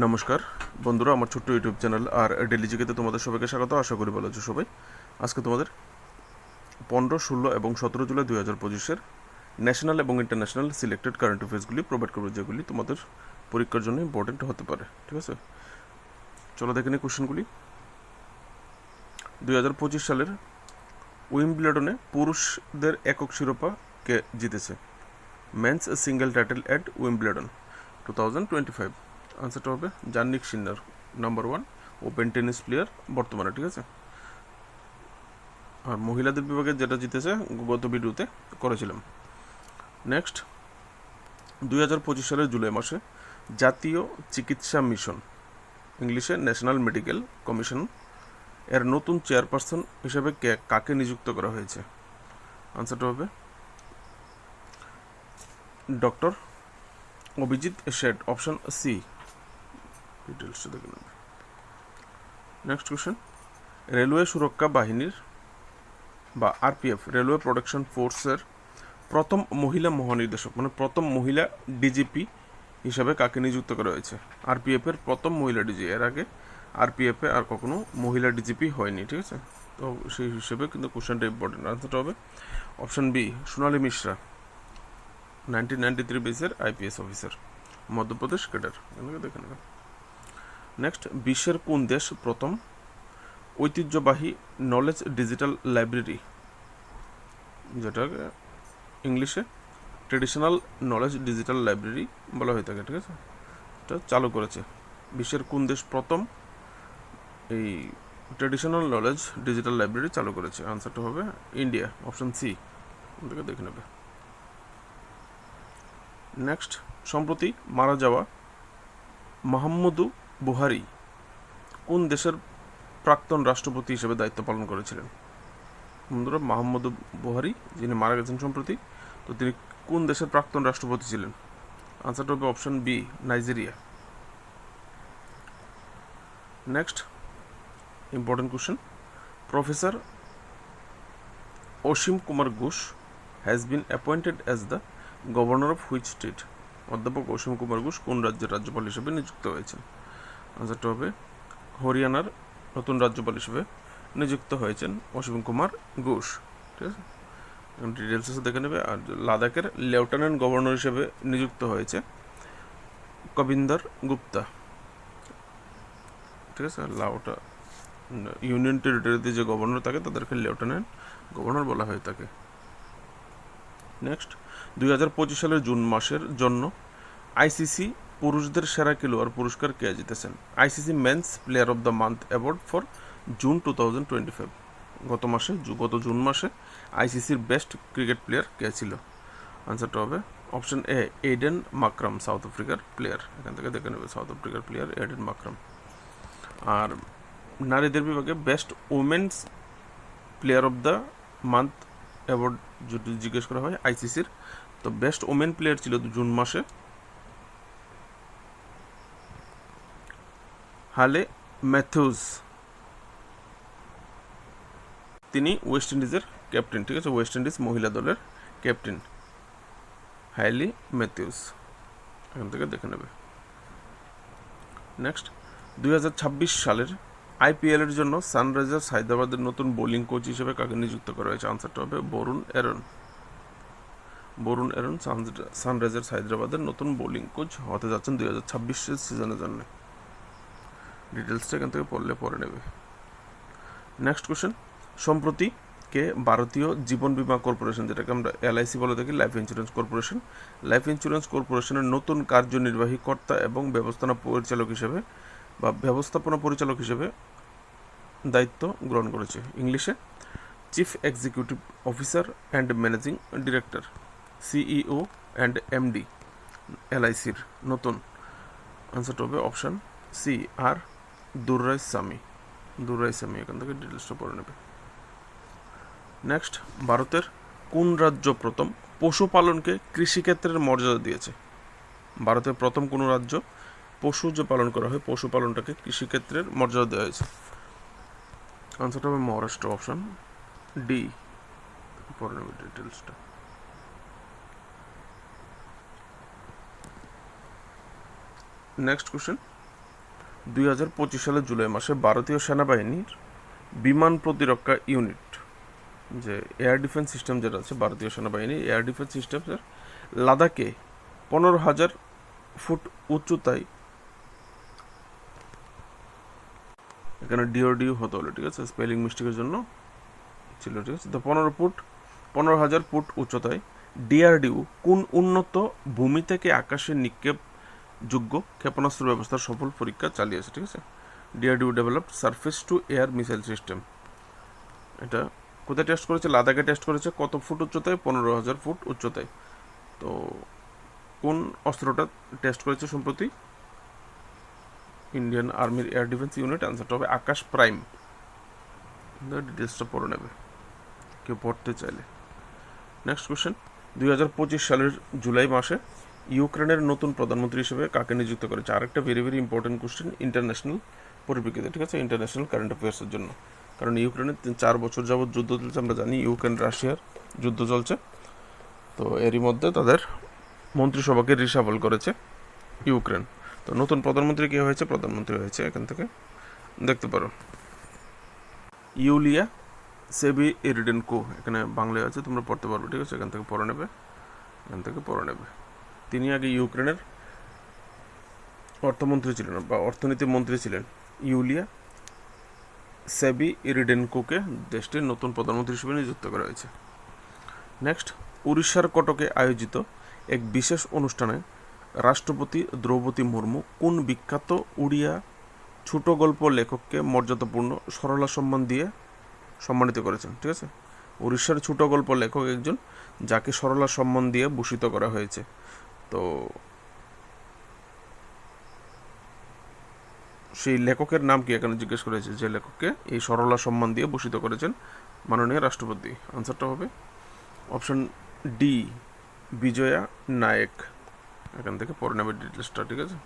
নমস্কার বন্ধুরা, আমার ছোট্ট ইউটিউব চ্যানেল আর ডেলি জিকেতে তোমাদের সবাইকে স্বাগত। আশা করি ভালো আছো সবাই। আজকে তোমাদের 15, 16 এবং 17 জুলাই 2025-এর ন্যাশনাল এবং ইন্টারন্যাশনাল সিলেক্টেড কারেন্ট অ্যাফেয়ার্সগুলি প্রোভাইড করবো, যেগুলি তোমাদের পরীক্ষার জন্য ইম্পর্টেন্ট হতে পারে। ঠিক আছে, চলো দেখে নিই কোশ্চেনগুলি। 2025 সালের উইম্বলডনে পুরুষদের একক শিরোপা কে জিতেছে? Men's single title at Wimbledon 2025। আনসারটা হবে Jannik Sinner, number 1 open tennis player বর্তমানে। ঠিক আছে, আর মহিলাদের বিভাগে যেটা জিতেছে গত ভিডিওতে করেছিলাম। নেক্সট, 2025 সালের জুলাই মাসে জাতীয় চিকিৎসা মিশন, ইংলিশে ন্যাশনাল মেডিকেল কমিশন এর নতুন চেয়ারপারসন হিসেবে কাকে নিযুক্ত করা হয়েছে? আনসারটা হবে doctor Abhijit Seth, option C. ডিটেলসটা দেখে নেবে। নেক্সট কোশ্চেন, রেলওয়ে সুরক্ষা বাহিনীর বা আরপিএফ, রেলওয়ে প্রোটেকশন ফোর্সের প্রথম মহিলা মহানির্দেশক, মানে প্রথম মহিলা ডিজিপি হিসাবে কাকে নিযুক্ত করা হয়েছে? আরপিএফ এর প্রথম মহিলা ডিজি। এর আগে আরপিএফ এ আর কখনো মহিলা ডিজিপি হয়নি। ঠিক আছে, তো সেই হিসেবে কিন্তু কোশ্চেনটা ইম্পর্টেন্ট। আনসারটা হবে অপশন বি, সোনালী মিশ্রা, 1993 বেসের আইপিএস অফিসার, মধ্যপ্রদেশ ক্যাডার। দেখে নেবেন। নেক্সট, বিশ্বের কোন দেশ প্রথম ঐতিহ্যবাহী নলেজ ডিজিটাল লাইব্রেরি, যেটাকে ইংলিশে ট্রেডিশনাল নলেজ ডিজিটাল লাইব্রেরি বলা হয়ে থাকে, ঠিক আছে, এটা চালু করেছে? বিশ্বের কোন দেশ প্রথম এই ট্রেডিশনাল নলেজ ডিজিটাল লাইব্রেরি চালু করেছে? আনসারটা হবে ইন্ডিয়া, অপশন সি। দেখে নেবে। নেক্সট, সম্প্রতি মারা যাওয়া মাহমুদু বুহারি কোন দেশের প্রাক্তন রাষ্ট্রপতি হিসেবে দায়িত্ব পালন করেছিলেন? বন্ধুরা, মাহমুদু বুহারি যিনি মারা গেছেন সম্প্রতি, তো তিনি কোন দেশের প্রাক্তন রাষ্ট্রপতি ছিলেন? আনসারটা হবে option B, Nigeria. Next important question, professor Asim Kumar Ghosh has been appointed as the governor of which state? অধ্যাপক অসীম কুমার ঘোষ কোন রাজ্যের রাজ্যপাল হিসেবে নিযুক্ত হয়েছেন? আনসারটা হবে হরিয়ানার নতুন রাজ্যপাল হিসেবে নিযুক্ত হয়েছেন অসীম কুমার ঘোষ। ঠিক আছে, ডিটেলস দেখে নেবে। আর লাদাখের লেফটেন্যান্ট গভর্নর হিসেবে নিযুক্ত হয়েছে কবিন্দর গুপ্তা। ঠিক আছে, লাওটা ইউনিয়ন টেরিটরিতে যে গভর্নর থাকে তাদেরকে লেফটেন্যান্ট গভর্নর বলা হয়ে থাকে। নেক্সট, 2025 সালের জুন মাসের জন্য আইসিসি পুরুষদের সেরা খেলোয়াড় পুরস্কার কে জিতেছেন? ICC men's player of the month award for June 2025। গত জুন মাসে আইসিসির বেস্ট ক্রিকেট প্লেয়ার কে ছিল? আনসারটা হবে option A, Aiden Markram, South আফ্রিকার প্লেয়ার। এখান থেকে দেখে নেবে, সাউথ আফ্রিকার প্লেয়ার এডেন মাকরাম। আর নারীদের বিভাগে best women's player of the month award যদি জিজ্ঞেস করা হয় আইসিসির, তো বেস্ট ওমেন প্লেয়ার ছিল জুন মাসে হালে ম্যাথিউস, তিনি ওয়েস্ট ইন্ডিজের ক্যাপ্টেন। ঠিক আছে, ওয়েস্ট ইন্ডিজ মহিলা দলের ক্যাপ্টেন হাইলি ম্যাথিউস। এখান থেকে দেখে নেবে। নেক্সট, 2026 সালের আইপিএলের জন্য সানরাইজার্স হায়দ্রাবাদের নতুন বোলিং কোচ হিসেবে কাকে নিযুক্ত করা হয়েছে? আনসারটা হবে বরুণ এরন। বরুণ এরন সানরাইজার্স হায়দ্রাবাদের নতুন বোলিং কোচ হতে যাচ্ছেন 2026 সিজনের জন্য। ডিটেলসটা এখান থেকে পড়ে নেবে। নেক্সট কোশ্চেন, সম্প্রতি কে ভারতীয় জীবন বীমা কর্পোরেশন, যেটাকে আমরা এলআইসি বলে থাকি, life insurance corporation, life insurance কর্পোরেশনের নতুন কার্যনির্বাহী কর্তা এবং ব্যবস্থাপনা পরিচালক হিসেবে দায়িত্ব গ্রহণ করেছে? ইংলিশে chief executive officer and managing director, CEO and MD এলআইসির নতুন। আনসারটা হবে অপশান সি, আর দুর্রাইস্বামী। এখান থেকে ডিটেলসটা পড়ে নেবে। নেক্সট, ভারতের কোন রাজ্য প্রথম পশুপালনকে কৃষিক্ষেত্রের মর্যাদা দিয়েছে? ভারতের প্রথম কোন রাজ্য পশু যে পালন করা হয়, পশুপালনটাকে কৃষিক্ষেত্রের মর্যাদা দেওয়া হয়েছে? আনসারটা হবে মহারাষ্ট্র, অপশন ডি। পড়ে নেবে ডিটেলসটা। নেক্সট কোশ্চেন, 2025 সালের জুলাই মাসে ভারতীয় সেনাবাহিনীর বিমান প্রতিরক্ষা ইউনিট, যে এয়ার ডিফেন্স সিস্টেম যেটা আছে ভারতীয় সেনাবাহিনী এয়ার ডিফেন্স সিস্টেমের, লাদাখে 15,000 ফুট উচ্চতায়, এখানে ডিওডিউ হতে হলো, ঠিক আছে, স্পেলিং মিস্টেকের জন্য ছিল, ঠিক আছে। তো 15,000 ফুট উচ্চতায় ডিআরডিও কোন উন্নত ভূমি থেকে আকাশে নিক্ষেপ যোগ্য ক্ষেপণাস্ত্র ব্যবস্থার সফল পরীক্ষা চালিয়েছে, ঠিক আছে। DRDO developed surface two air missile system. এটা কোথায় টেস্ট করেছে? লাদাখে টেস্ট করেছে। কত ফুট উচ্চতায়? 15,000 ফুট উচ্চতায়। তো কোন অস্ত্রটা টেস্ট করেছে সম্প্রতি? ইন্ডিয়ান আর্মির এয়ার ডিফেন্স ইউনিট। আনসারটা হবে আকাশ প্রাইম। ডিটেলসটা পড়ে নেবে কেউ পড়তে চাইলে। নেক্সট কোশ্চেন, 2025 সালের জুলাই মাসে ইউক্রেনের নতুন প্রধানমন্ত্রী হিসেবে কাকে নিযুক্ত করেছে? আরেকটা very very important question international পরিপ্রেক্ষিতে, ঠিক আছে, ইন্টারন্যাশনাল কারেন্ট অ্যাফেয়ার্সের জন্য। কারণ ইউক্রেনের 4 বছর যাবৎ যুদ্ধ চলছে, আমরা জানি ইউক্রেন রাশিয়ার যুদ্ধ চলছে। তো এরই মধ্যে তাদের মন্ত্রিসভাকে রিশাফল করেছে ইউক্রেন। তো নতুন প্রধানমন্ত্রী কে হয়েছে? প্রধানমন্ত্রী হয়েছে, এখান থেকে দেখতে পারো, ইউলিয়া সেভিরিডেনকো। এখানে বাংলায় আছে, তোমরা পড়তে পারবে, ঠিক আছে, এখান থেকে পড়ে নেবে। তিনি আগে ইউক্রেনের অর্থমন্ত্রী ছিলেন বা অর্থনীতি মন্ত্রী ছিলেন। ইউলিয়া সেভিরিডেনকোকে দেশটির নতুন প্রধানমন্ত্রী হিসেবে নিযুক্ত করা হয়েছে। নেক্সট, উড়িষ্যার কটকে আয়োজিত এক বিশেষ অনুষ্ঠানে রাষ্ট্রপতি দ্রৌপদী মুর্মু কোন বিখ্যাত উড়িয়া ছোট গল্প লেখককে মর্যাদাপূর্ণ সরলা সম্মান দিয়ে সম্মানিত করেছেন, ঠিক আছে। উড়িষ্যার ছোট গল্প লেখক একজন, যাকে সরলা সম্মান দিয়ে ভূষিত করা হয়েছে। তো সেই লেখকের নাম কি এখানে জিজ্ঞেস করেছে, যে লেখককে এই সরলা সম্মান দিয়ে ভূষিত করেছেন মাননীয় রাষ্ট্রপতি। আনসারটা হবে অপশন ডি, বিজয়া নায়েক। এখান থেকে পড়ে নেবে ডিটেলসটা, ঠিক আছে।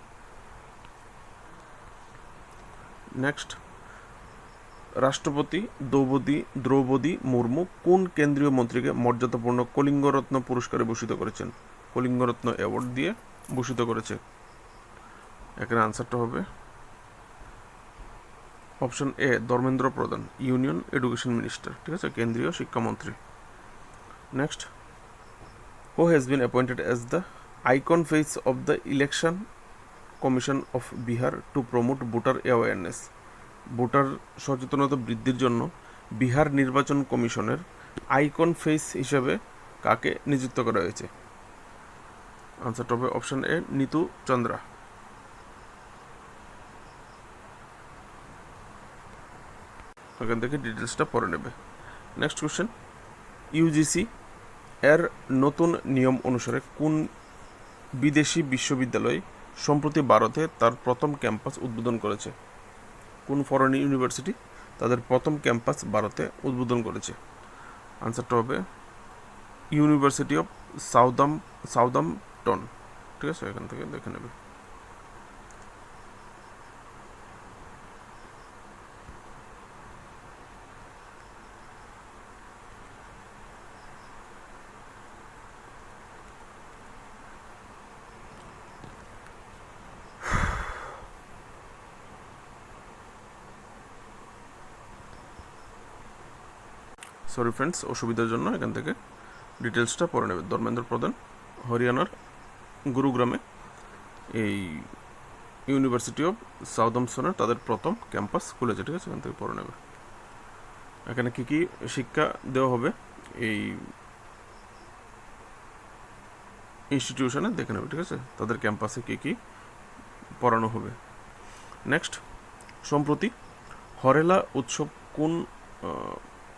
নেক্সট, রাষ্ট্রপতি দ্রৌপদী মুর্মু কোন কেন্দ্রীয় মন্ত্রীকে মর্যাদাপূর্ণ কলিঙ্গরত্ন পুরস্কারে ভূষিত করেছেন? কলিঙ্গরত্ন অ্যাওয়ার্ড দিয়ে ভূষিত করেছে। এখানে আনসারটা হবে অপশন এ, ধর্মেন্দ্র প্রধান, ইউনিয়ন এডুকেশন মিনিস্টার, ঠিক আছে, কেন্দ্রীয় শিক্ষামন্ত্রী। Next, who has been appointed as the icon face of the election commission of Bihar to promote voter awareness. Voter সচেতনতা বৃদ্ধির জন্য বিহার নির্বাচন কমিশনের আইকন ফেস হিসেবে কাকে নিযুক্ত করা হয়েছে? আনসারটা হবে অপশন এ, নিতু চন্দ্রা। এখান থেকে ডিটেলসটা পড়ে নেবে। নেক্সট কোশ্চেন, ইউজিসি এর নতুন নিয়ম অনুসারে কোন বিদেশি বিশ্ববিদ্যালয় সম্প্রতি ভারতে তার প্রথম ক্যাম্পাস উদ্বোধন করেছে? কোন ফরেন ইউনিভার্সিটি তাদের প্রথম ক্যাম্পাস ভারতে উদ্বোধন করেছে? আনসারটা হবে ইউনিভার্সিটি অফ সাউদাম্পটন, ঠিক আছে, এখান থেকে দেখে নেবে। সরি ফ্রেন্ডস, অসুবিধার জন্য এখান থেকে ডিটেলসটা পড়ে নেবে। ধর্মেন্দ্র প্রধান হরিয়ানার গুরুগ্রামে এই ইউনিভার্সিটি অফ সাউদাম্পটনের তাদের প্রথম ক্যাম্পাস খুলেছে, ঠিক আছে, এখান থেকে পড়ে নেবে। এখানে কী কী শিক্ষা দেওয়া হবে এই ইনস্টিটিউশনে দেখে নেবে, ঠিক আছে, তাদের ক্যাম্পাসে কী কী পড়ানো হবে। নেক্সট, সম্প্রতি হরেলা উৎসব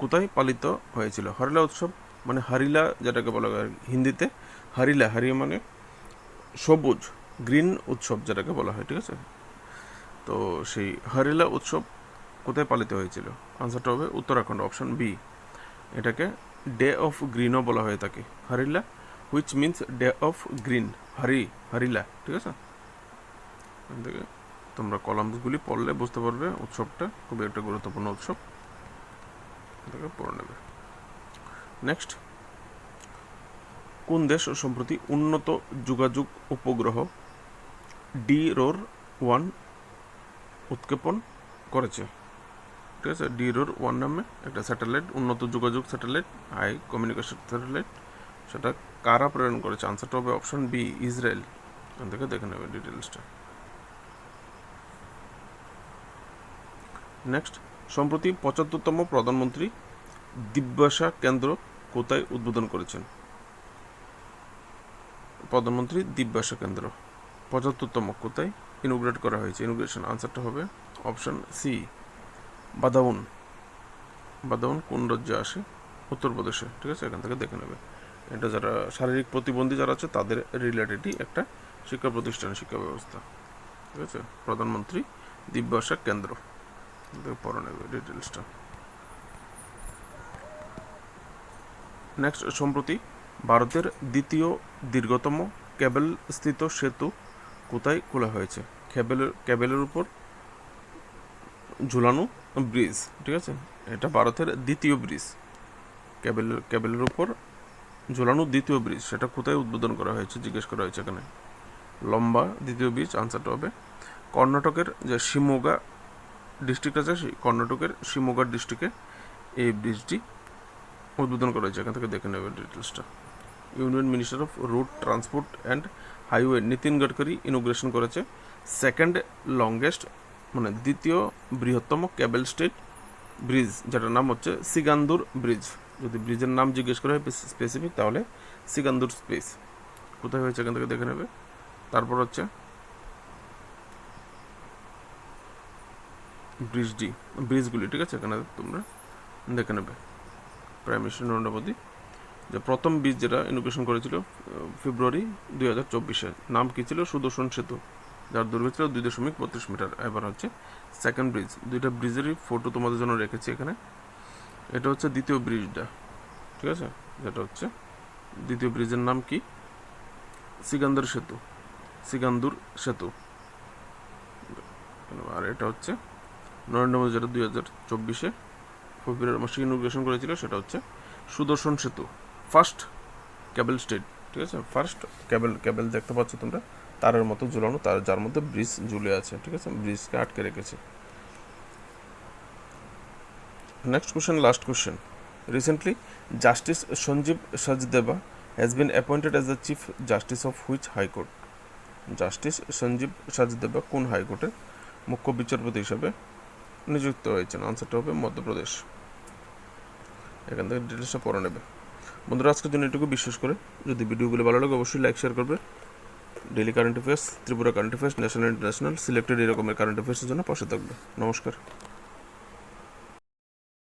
কোথায় পালিত হয়েছিল? হরেলা উৎসব মানে হারিলা, যেটাকে বলা হয় হিন্দিতে হারিলা, হারিয়া মানে সবুজ, গ্রিন উৎসব যেটাকে বলা হয়, ঠিক আছে। তো সেই হারিলা উৎসব কোথায় পালিত হয়েছিল? আনসারটা হবে উত্তরাখণ্ড, অপশন বি। এটাকে ডে অফ গ্রিনও বলা হয়ে থাকে, Harela, which means day of green, Harela, ঠিক আছে। এখান থেকে তোমরা কলামসগুলি পড়লে বুঝতে পারবে উৎসবটা খুবই একটা গুরুত্বপূর্ণ উৎসব, এটাকে পড়ে নেবে। নেক্সট, কোন দেশ সম্প্রতি উন্নত যোগাযোগ উপগ্রহ DROR-1 উৎক্ষেপণ করেছে, ঠিক আছে। ডিরোর 1 নামে একটা স্যাটেলাইট, উন্নত যোগাযোগ স্যাটেলাইট, হাই কমিউনিকেশন স্যাটেলাইট, সেটা কারা প্রেরণ করেছে? আনসারটা হবে অপশন বি, ইসরায়েল। এখান থেকে দেখে নেবে ডিটেলসটা। নেক্সট, সম্প্রতি 75তম প্রধানমন্ত্রী দিব্যাসা কেন্দ্র কোথায় উদ্বোধন করেছেন? প্রধানমন্ত্রী দিব্যাসা কেন্দ্র 75তম কোথায় ইনোগ্রেট করা হয়েছে? ইনোগ্রেশন আনসারটা হবে অপশন সি, বাদাউন। বাদাউন কোন রাজ্যে আসে? উত্তরপ্রদেশে, ঠিক আছে। এখান থেকে দেখে নেবে। এটা যারা শারীরিক প্রতিবন্ধী যারা আছে তাদের রিলেটেডই একটা শিক্ষা প্রতিষ্ঠান, শিক্ষা ব্যবস্থা, ঠিক আছে। প্রধানমন্ত্রী দিব্যাসা কেন্দ্র, পড়ে নেবে ডিটেলসটা। নেক্সট, সম্প্রতি ভারতের দ্বিতীয় দীর্ঘতম কেবল স্থিত সেতু কোথায় খোলা হয়েছে? কেবলের উপর ঝুলানো ব্রিজ, ঠিক আছে। এটা ভারতের দ্বিতীয় ব্রিজ, কেবলের উপর ঝুলানো দ্বিতীয় ব্রিজ, সেটা কোথায় উদ্বোধন করা হয়েছে জিজ্ঞেস করা হয়েছে এখানে। লম্বা দ্বিতীয় ব্রিজ, আনসারটা হবে কর্ণাটকের যে শিমোগা ডিস্ট্রিক্ট আছে, সেই কর্ণাটকের শিমোগা ডিস্ট্রিক্টে এই ব্রিজটি উদ্বোধন করা হয়েছে। এখান থেকে দেখে নেবে ডিটেলসটা। Union minister of road transport and highway Nitin Gadkari inauguration করেছে সেকেন্ড লংগেস্ট, মানে দ্বিতীয় বৃহত্তম কেবল স্টেট ব্রিজ, যেটার নাম হচ্ছে সিগান্দুর ব্রিজ। যদি ব্রিজের নাম জিজ্ঞেস করা হয় স্পেসিফিক, তাহলে সিগান্দুর স্পেস কোথায় হয়েছে এখান থেকে দেখে নেবে। তারপর হচ্ছে ব্রিজগুলি, ঠিক আছে, এখানে তোমরা দেখে নেবে। প্রাইম মিনিস্টার নরেন্দ্র মোদী যে প্রথম ব্রিজ যেটা ইনোগ্রেশন করেছিল ফেব্রুয়ারি 2024-এ, নাম কী ছিল? সুদর্শন সেতু, যার দৈর্ঘ্য ছিল 2.32 মিটার। এবার হচ্ছে সেকেন্ড ব্রিজ, দুইটা ব্রিজেরই ফটো তোমাদের জন্য রেখেছি এখানে। এটা হচ্ছে দ্বিতীয় ব্রিজটা, ঠিক আছে, যেটা হচ্ছে দ্বিতীয় ব্রিজের নাম কি? সিকান্দর সেতু, সিকান্দুর সেতু। আর এটা হচ্ছে নরেন্দ্র মোদী যেটা 2024-এ ফেব্রুয়ারি মাসে ইনোগ্রেশন করেছিল, সেটা হচ্ছে সুদর্শন সেতু, ফার্স্ট কেবল স্টেট, ঠিক আছে। ফার্স্ট কেবল দেখতে পাচ্ছ তোমরা, তারের মতো ঝুলানো, তার যার মধ্যে ব্রিজ ঝুলে আছে, ঠিক আছে, ব্রিজকে আটকে রেখেছে। Next question, last question. Recently justice Sanjeev Sachdeva has been appointed as the chief justice of which high court? Justice Sanjeev Sachdeva কোন হাইকোর্টের মুখ্য বিচারপতি হিসাবে নিযুক্ত হয়েছেন? আনসারটা হবে মধ্যপ্রদেশ। এখান থেকে ডিটেলসটা পড়ে নেবে। বন্ধুরা, আজকের জন্য এটুকু। বিশ্বাস করে যদি ভিডিওগুলো ভালো লাগে অবশ্যই লাইক শেয়ার করবে। Daily current affairs, Tripura current affairs, national international selected এরকমের কারেন্ট অ্যাফেয়ার্সের জন্য পাশে থাকবে। নমস্কার।